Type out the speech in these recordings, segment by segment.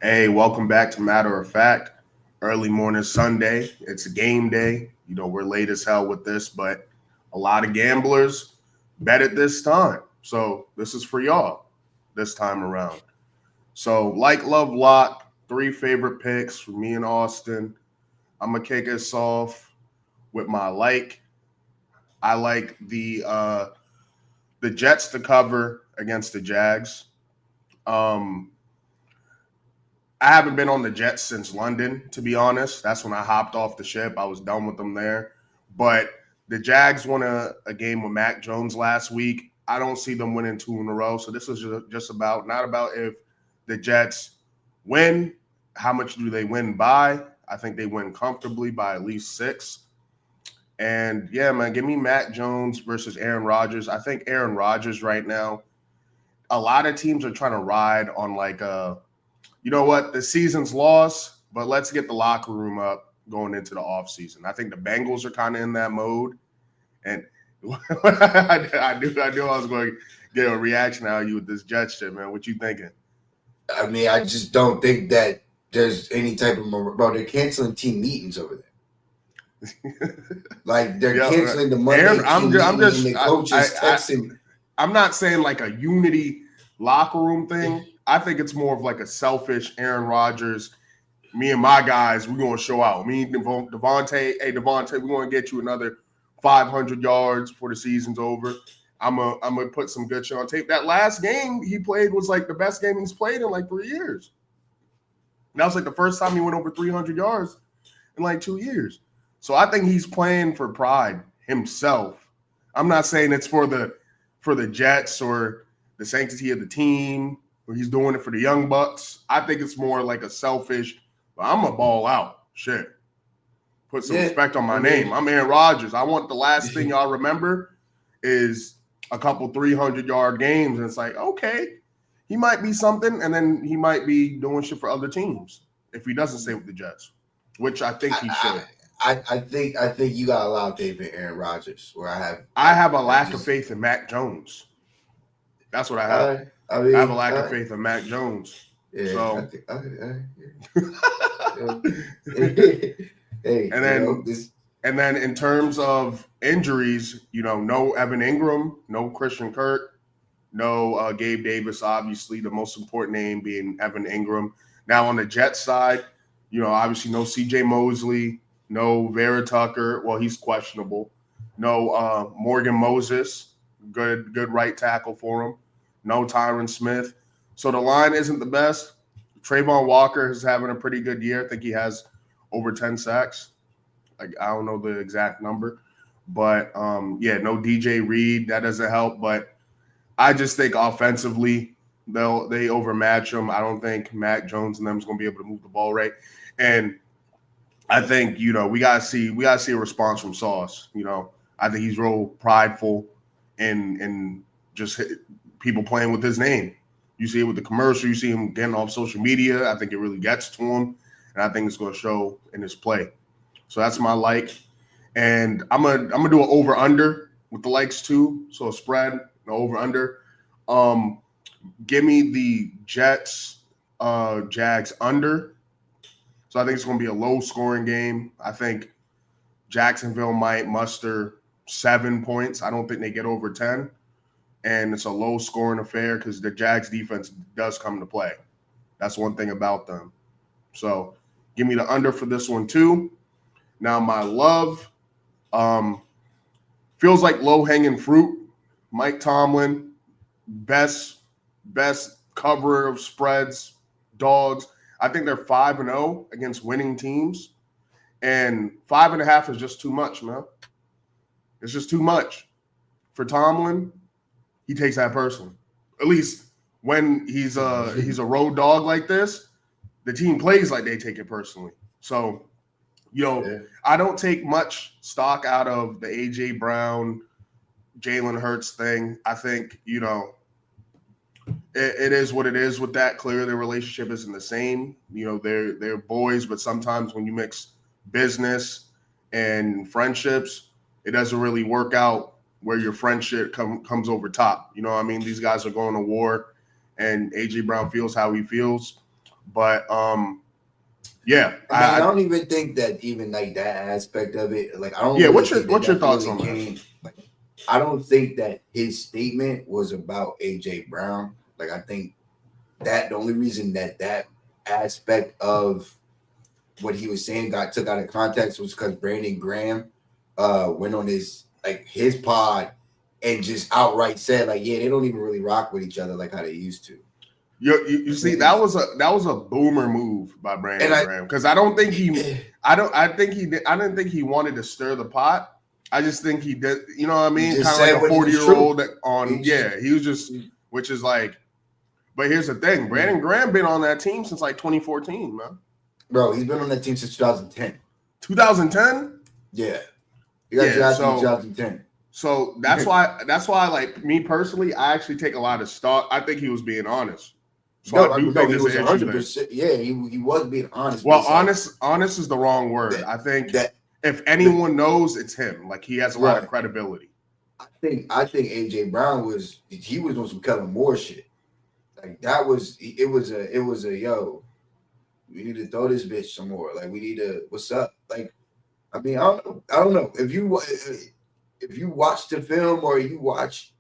Hey, welcome back to Matter of Fact. Early morning Sunday. It's a game day. We're late as hell with this, but a lot of gamblers bet at this time. So this is for y'all this time around. So, like, love, lock, three favorite picks for me and Austin. I'm gonna kick us off with my like. I like the Jets to cover against the Jags. Um, I haven't been on the Jets since London, to be honest. That's when I hopped off the ship. I was done with them there. But the Jags won a game with Mac Jones last week. I don't see them winning two in a row. So this is just about not about if the Jets win, how much do they win by? I think they win comfortably by at least 6. And yeah, man, give me Mac Jones versus Aaron Rodgers. I think Aaron Rodgers right now, a lot of teams are trying to ride on like you know what, the season's lost, but let's get the locker room up going into the offseason. I think the Bengals are kind of in that mode. And I knew I was going to get a reaction out of you with this Jets shit, man. What you thinking? I mean, I just don't think that there's any type of bro. They're canceling team meetings over there. Like they're canceling the Monday Aaron, team meeting, and the coaches texting. I'm not saying like a unity locker room thing. I think it's more of like a selfish Aaron Rodgers. Me and my guys, we're gonna show out. Me and Devontae, hey Devontae, we're gonna get you another 500 yards before the season's over. I'm gonna put some good shit on tape. That last game he played was like the best game he's played in like 3 years. And that was like the first time he went over 300 yards in like 2 years. So I think he's playing for pride himself. I'm not saying it's for the Jets or the sanctity of the team, or he's doing it for the young bucks. I think it's more like a selfish, I'm a ball out. Shit. Put some respect on my name. I'm Aaron Rodgers. I want the last thing y'all remember is a couple 300-yard games. And it's like, okay, he might be something, and then he might be doing shit for other teams if he doesn't stay with the Jets, which I think he should. I think you got a lot of faith in Aaron Rodgers. Where I have a lack of faith in Mac Jones. That's what I have. I have a lack of faith in Mac Jones. Yeah. So, hey, and then in terms of injuries, no Evan Ingram, no Christian Kirk, no Gabe Davis. Obviously, the most important name being Evan Ingram. Now on the Jets side, obviously no C.J. Mosley. No Vera Tucker. Well, he's questionable. No Morgan Moses. Good right tackle for him. No Tyron Smith. So the line isn't the best. Trayvon Walker is having a pretty good year. I think he has over 10 sacks. Like, I don't know the exact number. But, no DJ Reed. That doesn't help. But I just think offensively they overmatch him. I don't think Mac Jones and them is going to be able to move the ball right. And I think, we gotta see a response from Sauce. I think he's real prideful and just people playing with his name. You see it with the commercial, you see him getting off social media. I think it really gets to him, and I think it's gonna show in his play. So that's my like. And I'm gonna do an over-under with the likes too. So a spread, an over-under. Give me the Jets Jags under. So I think it's going to be a low-scoring game. I think Jacksonville might muster 7 points. I don't think they get over 10. And it's a low-scoring affair because the Jags defense does come to play. That's one thing about them. So give me the under for this one too. Now my love feels like low-hanging fruit. Mike Tomlin, best coverer of spreads, dogs. I think they're 5-0 against winning teams, and 5.5 is just too much, man. It's just too much for Tomlin. He takes that personally. At least when he's a road dog like this, the team plays like they take it personally. So, I don't take much stock out of the AJ Brown, Jalen Hurts thing. I think it is what it is with that. Clearly, their relationship isn't the same. They're boys, but sometimes when you mix business and friendships, it doesn't really work out where your friendship comes over top. You know what I mean? These guys are going to war, and A.J. Brown feels how he feels. But yeah, I don't even think that even like that aspect of it. Like I don't. Yeah, really what's think your that thoughts really on came, that? like, I don't think that his statement was about AJ Brown. Like I think that the only reason that aspect of what he was saying got took out of context was because Brandon Graham went on his pod and just outright said like, yeah, they don't even really rock with each other like how they used to. You see, that was a boomer move by Brandon Graham, because I don't think he I didn't think he wanted to stir the pot. I just think he did, you know what I mean? Kind of like a 40-year-old on he was just, which is like, but here's the thing, Brandon Graham been on that team since like 2014, man. Bro, he's been on that team since 2010. 2010? Yeah. He got drafted in 2010. So that's why like me personally, I actually take a lot of stock. I think he was being honest. So I do think he was 100%. Yeah, he was being honest. Well, honest is the wrong word. I think that if anyone knows, it's him. Like he has a lot of credibility. I think AJ Brown was on some Kellen Moore shit. Like it was a yo, we need to throw this bitch some more. Like we need to, what's up? Like, I mean, I don't know if you watch the film or you watch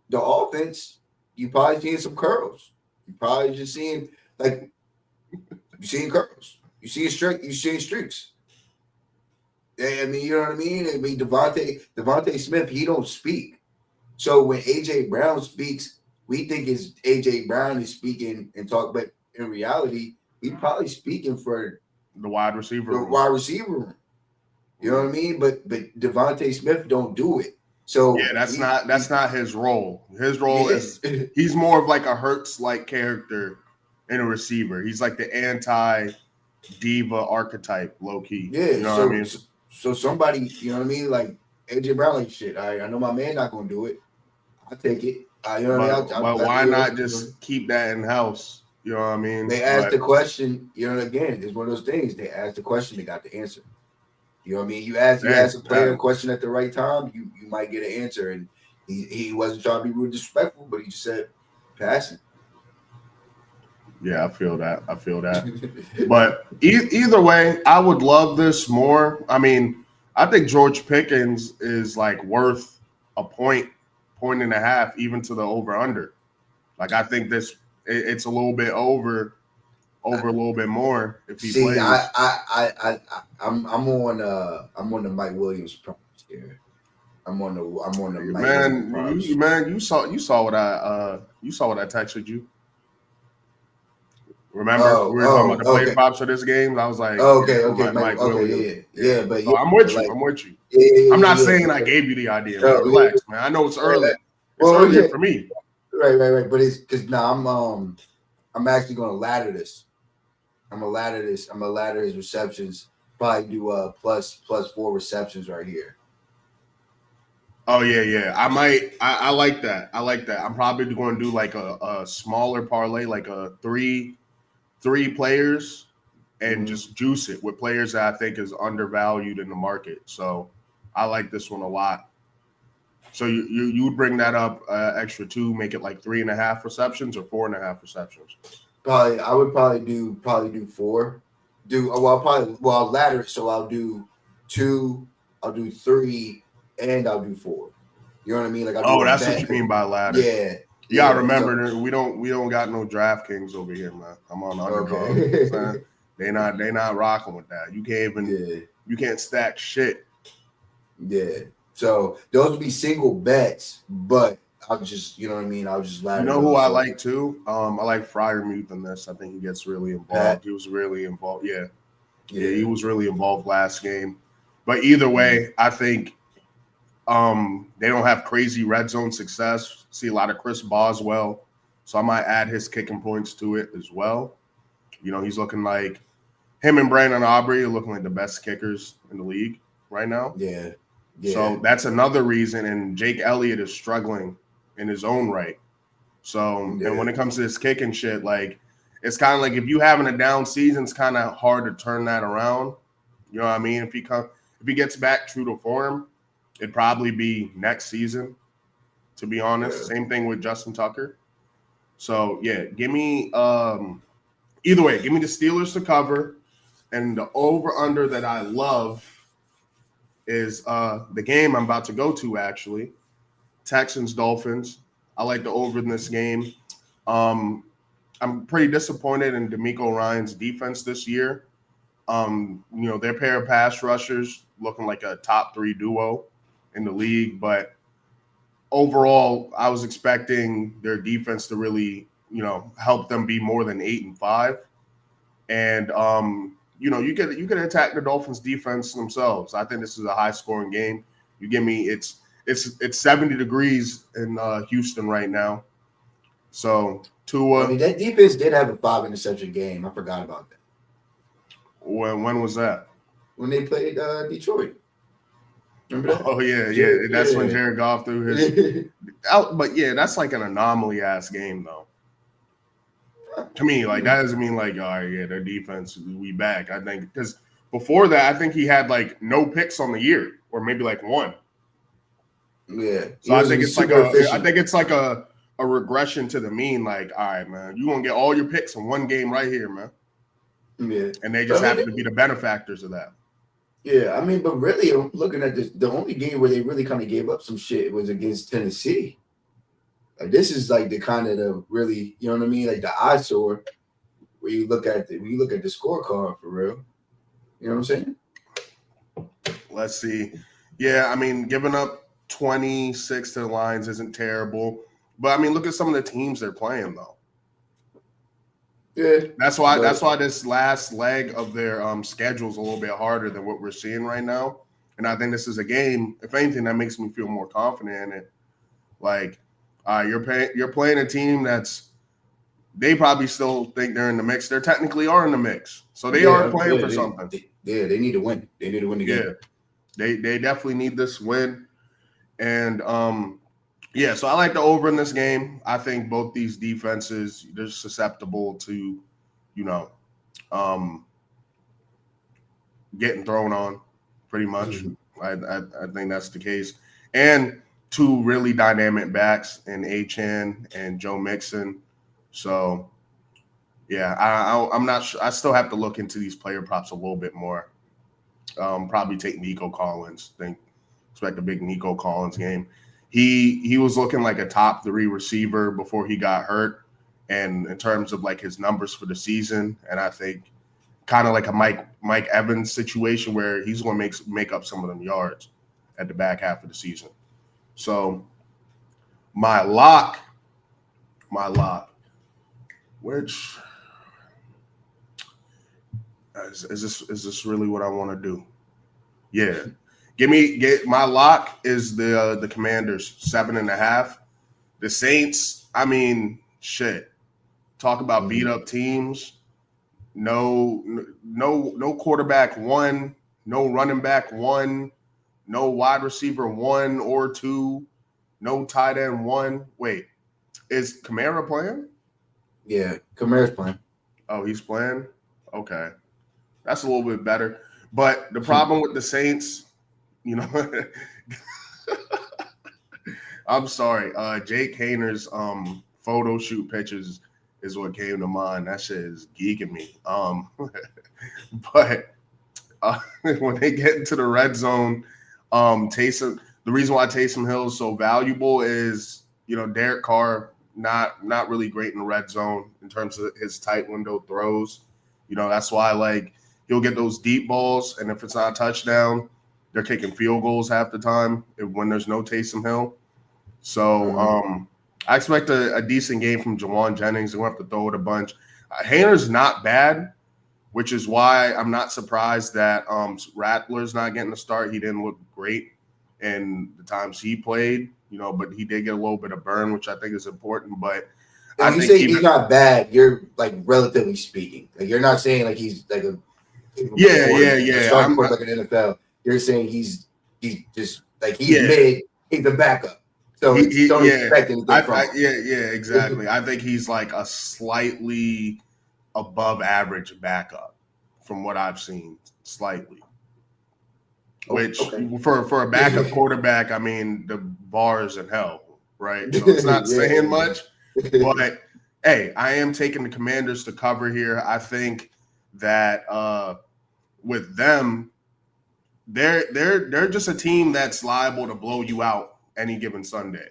the offense, you probably seeing some curls. You probably just seeing like you seeing curls. You seeing streaks. I mean, you know what I mean? I mean, Devontae Smith, he don't speak. So when AJ Brown speaks, we think it's AJ Brown is speaking and talk, but in reality, he's probably speaking for the wide receiver room. You know what I mean? But Devontae Smith don't do it. So yeah, that's not his role. His role is he's more of like a Hurts-like character in a receiver. He's like the anti-diva archetype, low key. Yeah, you know what I mean? So somebody, you know what I mean? Like AJ Brown, like shit. I know my man not gonna do it. I take it. You know what I mean? But why not just keep that in house? You know what I mean? They asked the question. You know, again, it's one of those things. They asked the question, they got the answer. You know what I mean? You ask a player a question at the right time, you might get an answer. And he wasn't trying to be rude, disrespectful, but he just said, passing. Yeah, I feel that. But either way, I would love this more. I mean, I think George Pickens is like worth a point and a half, even to the over/under. Like I think it's a little bit over a little bit more if he plays. I'm on the Mike Williams promise here. I'm on the Mike Williams promise. Man, you saw what I texted you. Remember, we were talking about the play props for this game. I was like, Mike Williams. Yeah, but so I'm with you. I'm with you. Yeah, I'm not saying I gave you the idea. Man. Relax, man. I know it's early. It's early for me. Right. But it's because now I'm actually going to ladder this. I'm gonna ladder his receptions. Probably do plus 4 receptions right here. Oh yeah. I might. I like that. I'm probably going to do like a smaller parlay, like a three players, and just juice it with players that I think is undervalued in the market. So I like this one a lot. So you would bring that up extra 2, make it like 3.5 receptions or 4.5 receptions. I would probably do 4. I'll ladder it, so I'll do 2, I'll do 3, and I'll do 4. You know what I mean? Like that's what you mean by ladder. Yeah. You gotta remember, we don't got no DraftKings over here, man. I'm on Underdog. Okay. They not rocking with that. You can't even you can't stack shit. Yeah. So those would be single bets, but I'll just, you know what I mean? I'll just ladder. You know who I like too? I like Freiermuth in this. I think he gets really involved. He was really involved. Yeah, he was really involved last game. But either way, I think they don't have crazy red zone success. See a lot of Chris Boswell. So I might add his kicking points to it as well. You know, he's looking like him and Brandon Aubrey are looking like the best kickers in the league right now. Yeah. So that's another reason. And Jake Elliott is struggling in his own right. So, and when it comes to this kicking shit, like, it's kind of like if you having a down season, it's kind of hard to turn that around. You know what I mean? If he gets back true to form, it'd probably be next season, to be honest. Same thing with Justin Tucker. So, yeah, give me Either way, give me the Steelers to cover, and the over/under that I love is the game I'm about to go to. Actually, Texans Dolphins. I like the over in this game. I'm pretty disappointed in DeMeco Ryans' defense this year. Their pair of pass rushers looking like a top 3 duo in the league, but overall, I was expecting their defense to really, help them be more than 8-5. And you can attack the Dolphins defense themselves. I think this is a high scoring game. You give me it's 70 degrees in Houston right now. So Tua. I mean, that defense did have a 5 interception game. I forgot about that. When was that? When they played Detroit. Remember that? Oh yeah. That's when Jared Goff threw his. But yeah, that's like an anomaly ass game though. To me, like that doesn't mean like, all right, yeah, their defense, we back. I think because before that, I think he had like no picks on the year, or maybe like one. Yeah. So I think it's like a regression to the mean. Like, all right, man, you gonna get all your picks in one game right here, man. Yeah. And they just happen to be the benefactors of that. Yeah, I mean, but really, looking at this, the only game where they really kind of gave up some shit was against Tennessee. Like this is like the kind of the really, you know what I mean, like the eyesore where you look at the scorecard for real. You know what I'm saying? Let's see. Yeah, I mean, giving up 26 to the Lions isn't terrible, but I mean, look at some of the teams they're playing though. Yeah, that's why this last leg of their schedule is a little bit harder than what we're seeing right now. And I think this is a game, if anything, that makes me feel more confident in it. Like, you're playing a team they probably still think they're in the mix. They technically are in the mix, so they are playing for something. They need to win. They need to win the game. Yeah, they definitely need this win, and so I like the over in this game. I think both these defenses, they're susceptible to, getting thrown on pretty much. I think that's the case. And 2 really dynamic backs in Achane and Joe Mixon. So, yeah, I'm not sure. I still have to look into these player props a little bit more. Probably take Nico Collins. Expect a big Nico Collins game. He was looking like a top 3 receiver before he got hurt, and in terms of like his numbers for the season, and I think kind of like a Mike Evans situation where he's going to make up some of them yards at the back half of the season. So my lock, which is this really what I want to do? Yeah. Get my lock is the Commanders 7.5. The Saints, I mean, shit. Talk about beat up teams. No quarterback 1, no running back 1, no wide receiver 1 or 2, no tight end 1. Wait, is Kamara playing? Yeah, Kamara's playing. Oh, he's playing? Okay. That's a little bit better. But the problem with the Saints, I'm sorry. Jake Hayner's photo shoot pictures is what came to mind. That shit is geeking me. But when they get into the red zone, Taysom. The reason why Taysom Hill is so valuable is Derek Carr not really great in the red zone in terms of his tight window throws. That's why he'll get those deep balls, and if it's not a touchdown, they're kicking field goals half the time when there's no Taysom Hill. So I expect a decent game from Jawan Jennings. They're going to have to throw it a bunch. Hayner's not bad, which is why I'm not surprised that Rattler's not getting the start. He didn't look great in the times he played, but he did get a little bit of burn, which I think is important. But when you say he's not bad, you're relatively speaking. You're not saying he's like a starting quarterback in the NFL. You're saying he's just mid, he's a backup. So don't expect anything from him. Yeah, exactly. I think he's like a slightly above average backup from what I've seen, slightly. Which for a backup quarterback, I mean, the bar is in hell, right? So it's not saying much, but Hey, I am taking the Commanders to cover here. I think that with them, they're just a team that's liable to blow you out any given Sunday.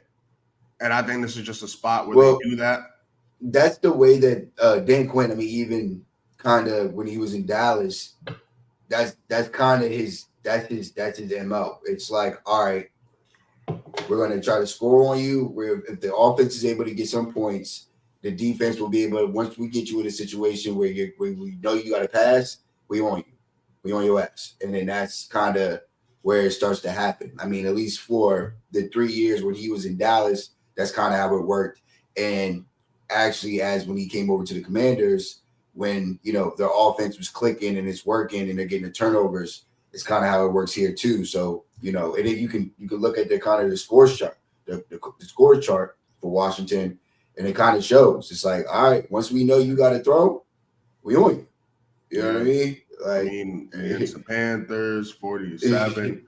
And I think this is just a spot where Well, they do that. that's the way that Dan Quinn. I mean, even kind of when he was in Dallas, that's kind of his mo. It's like, all right, we're going to try to score on you. Where if the offense is able to get some points, the defense will be able to, once we get you in a situation where we know you got to pass, we on you, we on your ass, and then that's kind of where it starts to happen. I mean, at least for the 3 years when he was in Dallas, that's kind of how it worked. And actually, as when he came over to the Commanders, when their offense was clicking and it's working and they're getting the turnovers, it's kind of how it works here too. So and then you can look at the kind of the score chart, the score chart for Washington, and it kind of shows. It's like, all right, once we know you got to throw, we on you. You know what I mean? I Like, mean, against the Panthers, 40-7.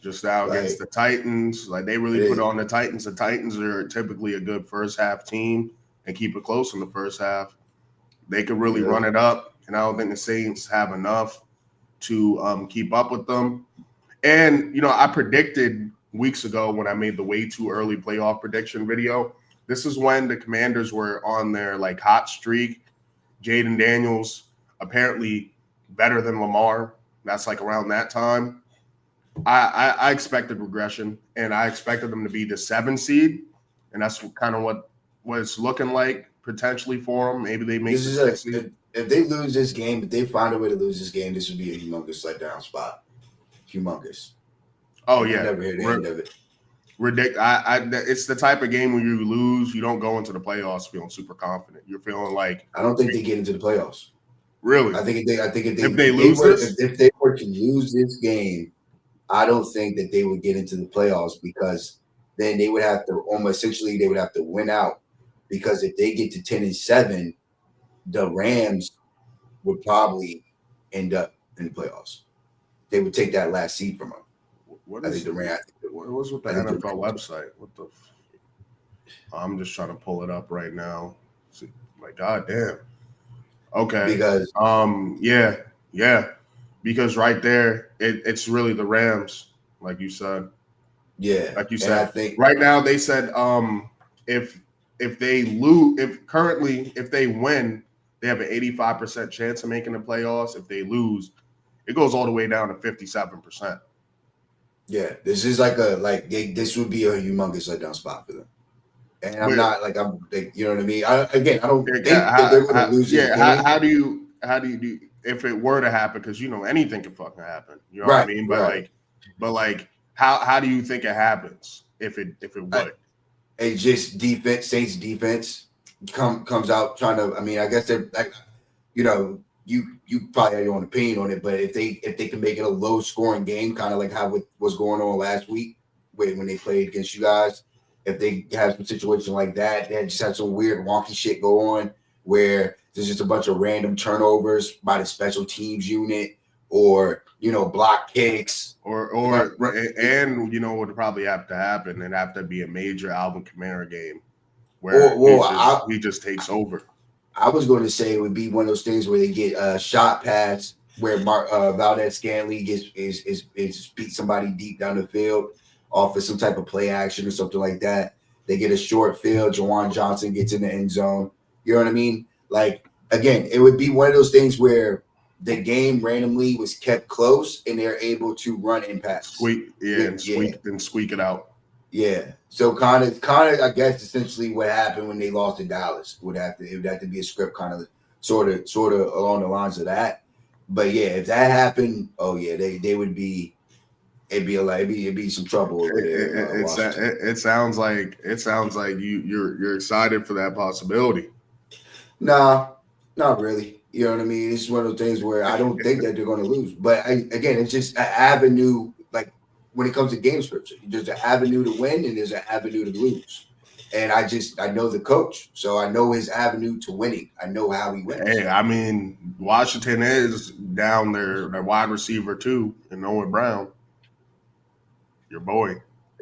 Just now against the Titans, like they really put on the Titans. The Titans are typically a good first half team and keep it close in the first half. They could really run it up, and I don't think the Saints have enough to keep up with them. And I predicted weeks ago when I made the way too early playoff prediction video. This is when the Commanders were on their like hot streak. Jaden Daniels apparently better than Lamar. That's like around that time. I expected regression, and I expected them to be the 7 seed, and that's kind of what it's looking like potentially for them. Maybe they make the 6 seed. If they lose this game, if they find a way to lose this game, this would be a humongous letdown spot. Humongous. Oh yeah, never hear the end of it. Ridiculous. It's the type of game where you lose, you don't go into the playoffs feeling super confident. You're feeling like I don't think they get into the playoffs. Really? I think if they were to lose this game, I don't think that they would get into the playoffs, because then they would have to they would have to win out, because if they get to 10-7, the Rams would probably end up in the playoffs. They would take that last seed from them. What's with the NFL website? What the? I'm just trying to pull it up right now. See, like, goddamn. Okay. Because yeah. Because right there, it's really the Rams, like you said. Yeah. Like you said. I think right now they said if they lose, if they win, they have an 85% chance of making the playoffs. If they lose, it goes all the way down to 57%. Yeah, this is this would be a humongous letdown spot for them. And you know what I mean? I don't think that they're going to lose this game. How do you if it were to happen? Because anything can fucking happen. You know what I mean? But how do you think it happens if it would? It's just defense. Saints defense comes out trying to. I mean, I guess they're like, you probably have your own opinion on it, but if they can make it a low scoring game, kind of like how was going on last week when they played against you guys. If they have some situation like that, they just have some weird wonky shit go on where there's just a bunch of random turnovers by the special teams unit, or block kicks, or and what would probably have to happen, it'd have to be a major Alvin Kamara game where he just takes over. I was going to say it would be one of those things where they get a shot pass where Valdez-Scantling is beat somebody deep down the field off of some type of play action or something like that. They get a short field. Jawan Johnson gets in the end zone. You know what I mean? Like, again, it would be one of those things where the game randomly was kept close and they're able to run and pass. Squeak it out. Yeah. So kind of, I guess essentially what happened when they lost to Dallas it would have to be a script kind of sort of along the lines of that. But yeah, if that happened, oh yeah, they would be. It'd be some trouble over there. It sounds like you're excited for that possibility. Nah, not really. You know what I mean? It's one of those things where I don't think that they're going to lose. But again, it's just an avenue. Like when it comes to game scripts, there's an avenue to win and there's an avenue to lose. And I know the coach, so I know his avenue to winning. I know how he wins. Hey, I mean, Washington is down their wide receiver too, and Noah Brown. Your boy.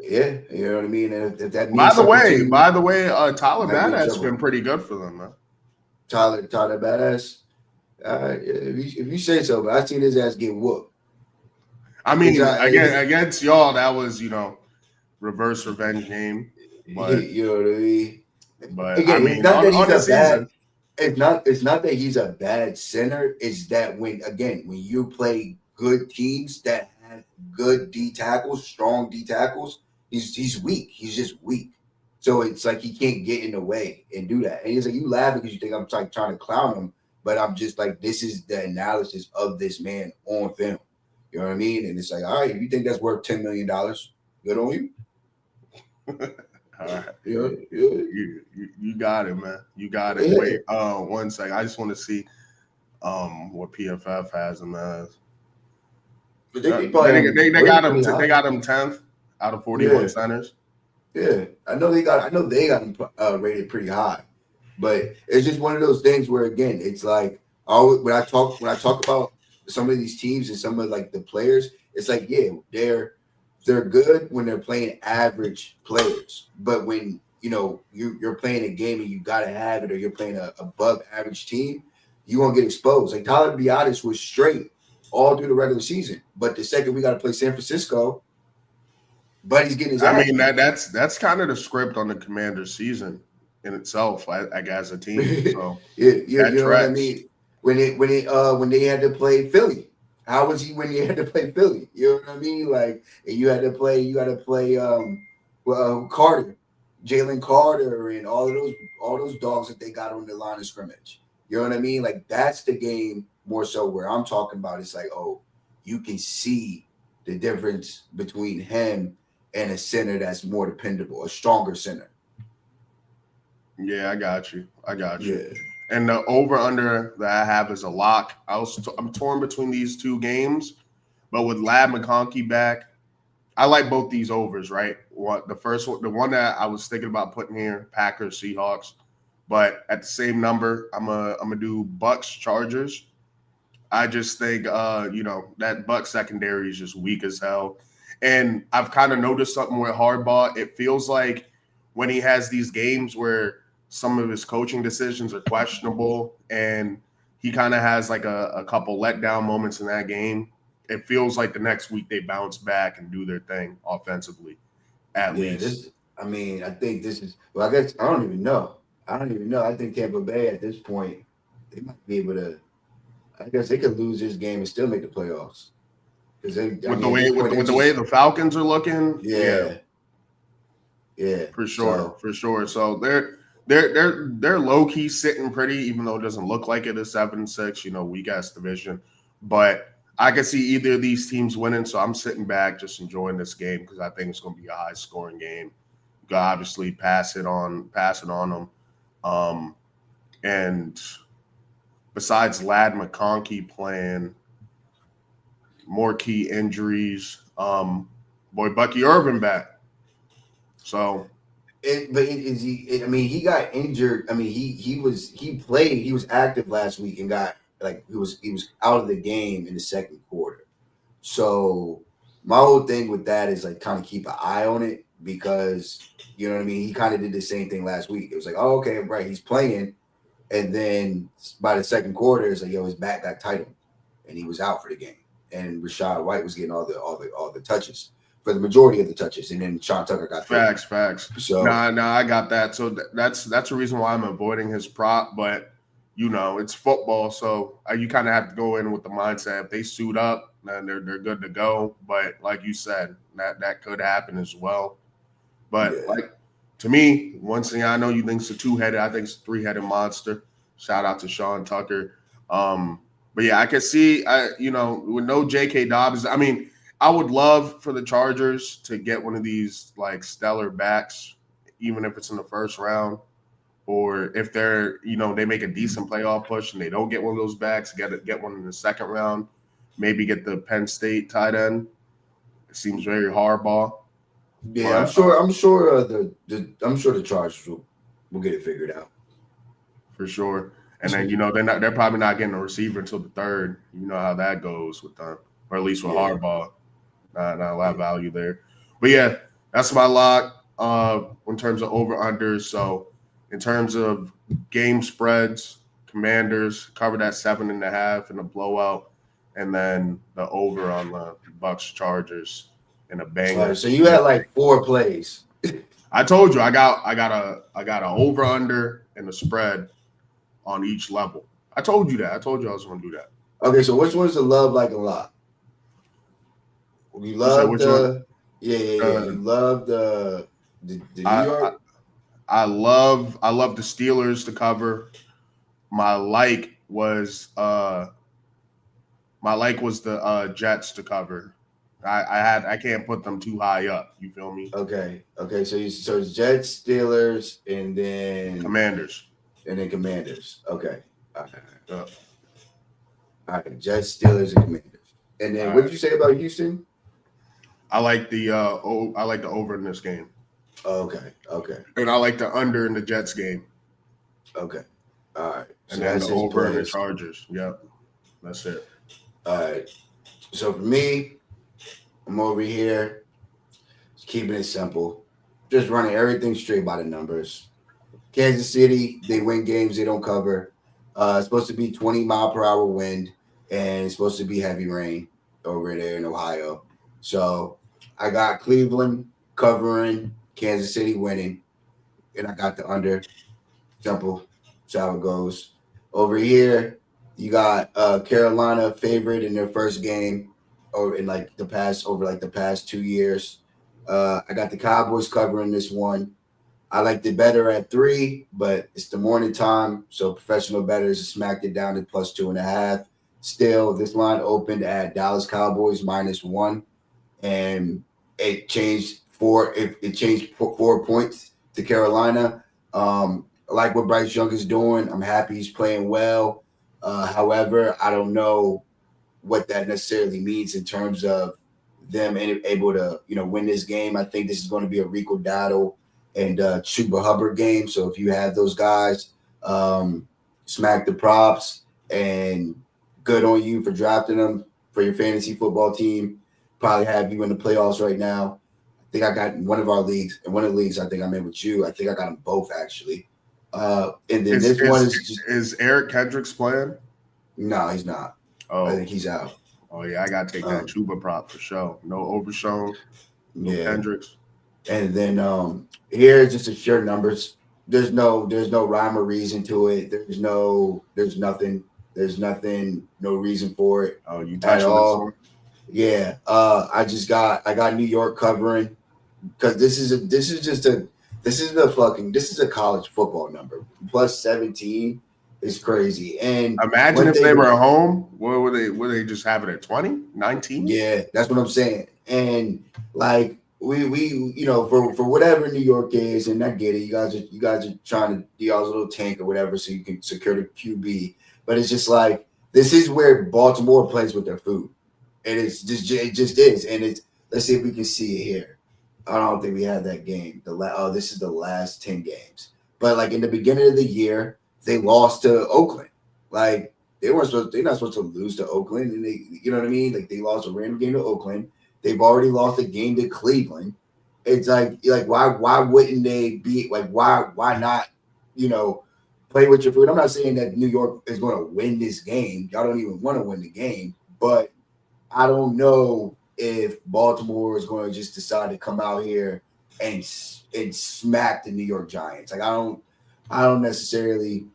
Yeah, you know what I mean. And if that By means the something to way, you, Tyler might be in Badass trouble. been pretty good for them, man. Tyler Badass. If you say so, but I seen his ass get whooped. I It's, mean, again against y'all, that was reverse revenge game, but you know what I mean. I Again, it's mean not that on he's the a bad. season, It's not that he's a bad center. It's that when you play good teams that have good D tackles, strong D tackles, he's weak. He's just weak. So it's like he can't get in the way and do that. And he's like, you laughing because you think I'm trying to clown him, but I'm just like, this is the analysis of this man on film. You know what I mean? And it's like, all right, if you think that's worth $10 million, good on you. all right. Yeah, yeah, You got it, man. You got it. yeah. Wait, 1 second. I just want to see what PFF has him as. But they probably They high. got him 10th out of 41 Yeah. centers. Yeah, I know they got him rated pretty high, but it's just one of those things where again, it's like always when I talk about some of these teams and some of like the players, it's like yeah, they're good when they're playing average players, but when you're playing a game and you gotta have it, or you're playing a above average team, you won't get exposed. Like Tyler Biotis was straight all through the regular season, but the second we got to play San Francisco, Buddy's getting his I ass mean beat. that's kind of the script on the Commanders season in itself, like as a team. So Yeah, that you know what I tracks. mean. When they had to play Philly, how was he when you had to play Philly? You know what I mean? Like, and you got to play Carter, Jalen Carter, and all those dogs that they got on the line of scrimmage. You know what I mean? Like that's the game more so where I'm talking about. It's like, oh, you can see the difference between him and a center that's more dependable, a stronger center. Yeah, I got you. I got you. Yeah. And the over under that I have is a lock. I'm torn between these two games, but with Lad McConkey back, I like both these overs. Right, what the first one, the one that I was thinking about putting here, Packers Seahawks, but at the same number, I'm gonna do Bucks Chargers. I just think that Buck secondary is just weak as hell. And I've kind of noticed something with Harbaugh. It feels like when he has these games where some of his coaching decisions are questionable and he kind of has like a couple letdown moments in that game, it feels like the next week they bounce back and do their thing offensively, at Yeah, least. this. I mean, I think this is. Well, I guess I don't even know. I don't even know. I think Tampa Bay at this point, they might be able to. I guess they could lose this game and still make the playoffs because they. I With the mean, at way this point, with, they with the way just. the Falcons are looking, yeah, Yeah, yeah. for sure, So for sure. So they're low key sitting pretty, even though it doesn't look like it is 7-6. Weak ass division, but I can see either of these teams winning. So I'm sitting back, just enjoying this game because I think it's going to be a high scoring game. You can obviously pass it on them, and besides Lad McConkey playing, more key injuries. Boy, Bucky Irvin back. So is he? I mean, he got injured. I mean, he played. He was active last week and got like he was out of the game in the second quarter. So my whole thing with that is like kind of keep an eye on it because you know what I mean. He kind of did the same thing last week. It was like, oh, okay, right, he's playing, and then by the second quarter, it's like, yo, his back got tight, and he was out for the game. And Rashad White was getting all the touches for the majority of the touches, and then Sean Tucker got 50. facts. So Nah, I got that. So that's the reason why I'm avoiding his prop. But it's football, so you kind of have to go in with the mindset if they suit up, then they're good to go. But like you said, that could happen as well. But yeah, like to me, one thing I know you think it's a 2-headed, I think it's a 3-headed monster. Shout out to Sean Tucker. But yeah, I can see with no J.K. Dobbins. I mean, I would love for the Chargers to get one of these like stellar backs, even if it's in the first round, or if they make a decent playoff push and they don't get one of those backs, get one in the second round, maybe get the Penn State tight end. It seems very hardball, yeah. but I'm sure I'm sure the Chargers will get it figured out. for sure. And then they're probably not getting a receiver until the third. You know how that goes with them, or at least with Yeah, Harbaugh. Not a lot yeah. of value there. But yeah, That's my lock. In terms of over unders. So in terms of game spreads, Commanders cover that 7.5 in a blowout, and then the over on the Bucks Chargers in a All banger. right, so you had like 4 plays. I told you I got a over under and a spread on each level. I told you that. I told you I was going to do that. Okay, so which one's the love like a lot? You You said love which one? the You love the New I, York. I love the Steelers to cover. My like was the Jets to cover. I can't put them too high up. You feel me? Okay. So it's Jets, Steelers, and Commanders. Commanders. Okay. All right. Yep. All right. Jets, Steelers, and Commanders. And then All what right. did you say about Houston? I like the over in this game, Okay. and I like the under in the Jets game, Okay. All right. So and then that's the his over in the plays. Chargers. Yep, that's it. All right. So for me, I'm over here just keeping it simple, just running everything straight by the numbers. Kansas City, they win games they don't cover. It's supposed to be 20-mile-per-hour wind, and it's supposed to be heavy rain over there in Ohio. So I got Cleveland covering, Kansas City winning, and I got the under. Simple. That's how it goes. Over here, you got Carolina favorite in their first game, or in like the past 2 years. I got the Cowboys covering this one. I liked it better at 3, but it's the morning time, so professional bettors smacked it down to +2.5. Still, this line opened at Dallas Cowboys -1, and it changed 4 points to Carolina. I like what Bryce Young is doing. I'm happy he's playing well. However, I don't know what that necessarily means in terms of them able to, win this game. I think this is going to be a Rico Dowdle and Chuba Hubbard game. So if you have those guys, smack the props, and good on you for drafting them for your fantasy football team. Probably have you in the playoffs right now. I think I got one of our leagues, and one of the leagues I think I'm in with you. I think I got them both actually. And then this one is just Is Eric Kendricks playing? no, he's not. Oh, I think he's out. Oh yeah, I gotta take that Chuba prop for sure. No Overshown, no Yeah. Kendricks. And then here's just a sheer numbers. There's no rhyme or reason to it. There's nothing. No reason for it. Oh, you at touched on all. Yeah. I got New York covering because this is a college football number. +17 is crazy. And imagine if they were at home, what would they? Would they just have it at 20, 19? Yeah, that's what I'm saying. And like we for whatever New York is, and I get it. You guys are trying to do y'all's little tank or whatever so you can secure the QB. But it's just like this is where Baltimore plays with their food, and it just is. And let's see if we can see it here. I don't think we had that game. This is the last 10 games. But like in the beginning of the year, they lost to Oakland. Like they're not supposed to lose to Oakland, and you know what I mean? Like they lost a random game to Oakland. They've already lost a game to Cleveland. It's like why wouldn't they be like why not, play with your food? I'm not saying that New York is going to win this game. Y'all don't even want to win the game, but I don't know if Baltimore is going to just decide to come out here and smack the New York Giants. Like I don't necessarily.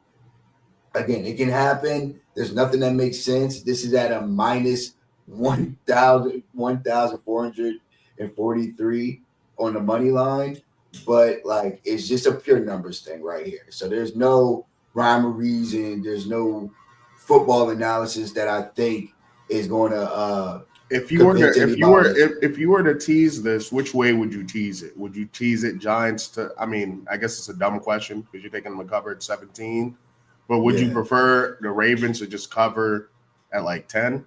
Again, it can happen. There's nothing that makes sense. This is at a -1,443 on the money line, but like it's just a pure numbers thing right here. So there's no rhyme or reason. There's no football analysis that I think is going to. If you were to tease this, which way would you tease it? Would you tease it Giants to? I mean, I guess it's a dumb question because you're taking them to cover at 17. But would you prefer the Ravens to just cover at like 10?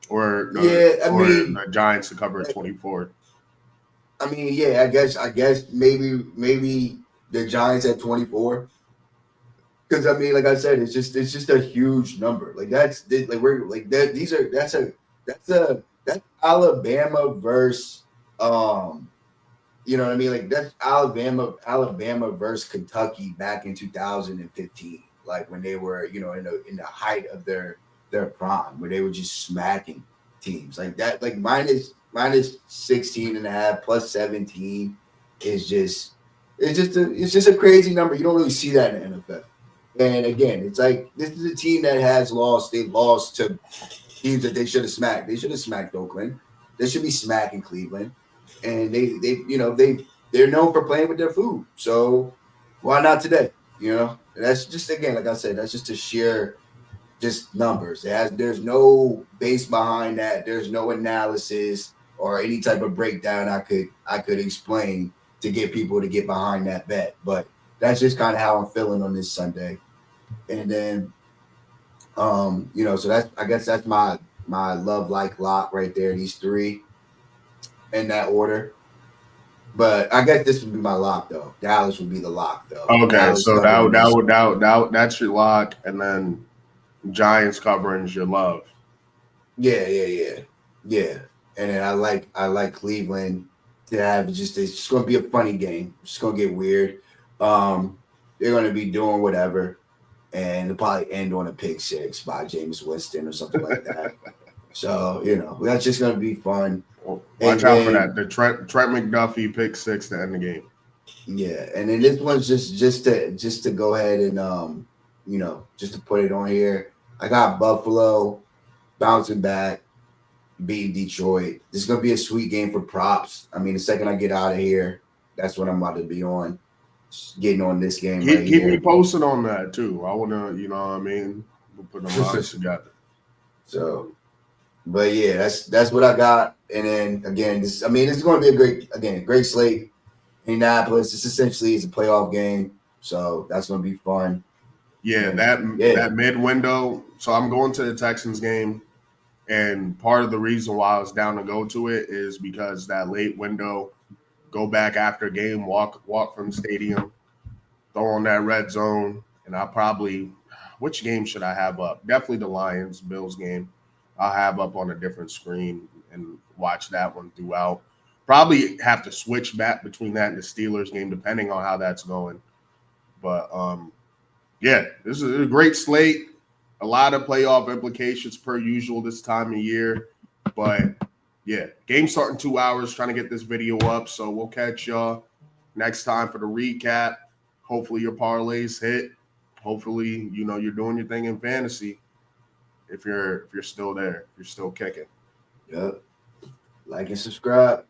Or the Giants to cover at 24? I mean, yeah, I guess maybe the Giants at 24. Because I mean, like I said, it's just a huge number. Like that's Alabama versus You know what I mean? Like that's Alabama versus Kentucky back in 2015, like when they were, in the height of their prime, where they were just smacking teams like that. Like minus 16 and a half plus 17 is just it's just a crazy number. You don't really see that in the NFL. And again, it's like this is a team that has lost. They lost to teams that they should have smacked. They should have smacked Oakland. They should be smacking Cleveland. And they're known for playing with their food. So why not today? And that's just, again, like I said, that's just a sheer just numbers. There's no base behind that. There's no analysis or any type of breakdown I could explain to get people to get behind that bet. But that's just kind of how I'm feeling on this Sunday. And then so I guess that's my love like lock right there, these three in that order. But I guess this would be my lock though. Dallas would be the lock though. Okay, Dallas so covering this. that's your lock, and then Giants covering is your love. Yeah. And then I like Cleveland to have it's just gonna be a funny game. It's just gonna get weird. They're gonna be doing whatever, and they'll probably end on a pick six by James Winston or something like that. So that's just gonna be fun. Well, watch out for that. The Trent McDuffie pick six to end the game. Yeah, and then this one's just to go ahead and just to put it on here. I got Buffalo bouncing back, beating Detroit. This is gonna be a sweet game for props. I mean, the second I get out of here, that's what I'm about to be on. Just getting on this game right Keep here. me posted on that too. I wanna, you know what I mean? We'll put them lines together. So, but yeah, that's what I got. And then again, this is going to be a great slate. Indianapolis, this essentially is a playoff game, so that's going to be fun. Yeah, that mid window. So I'm going to the Texans game, and part of the reason why I was down to go to it is because that late window, go back after game, walk from the stadium, throw on that red zone, and which game should I have up? Definitely the Lions Bills game. I'll have up on a different screen and watch that one throughout. Probably have to switch back between that and the Steelers game, depending on how that's going. But yeah, this is a great slate. A lot of playoff implications per usual this time of year. But yeah, game starting 2 hours, trying to get this video up. So we'll catch y'all next time for the recap. Hopefully your parlays hit. Hopefully, you're doing your thing in fantasy. If you're still there, if you're still kicking. Yep. Like and subscribe.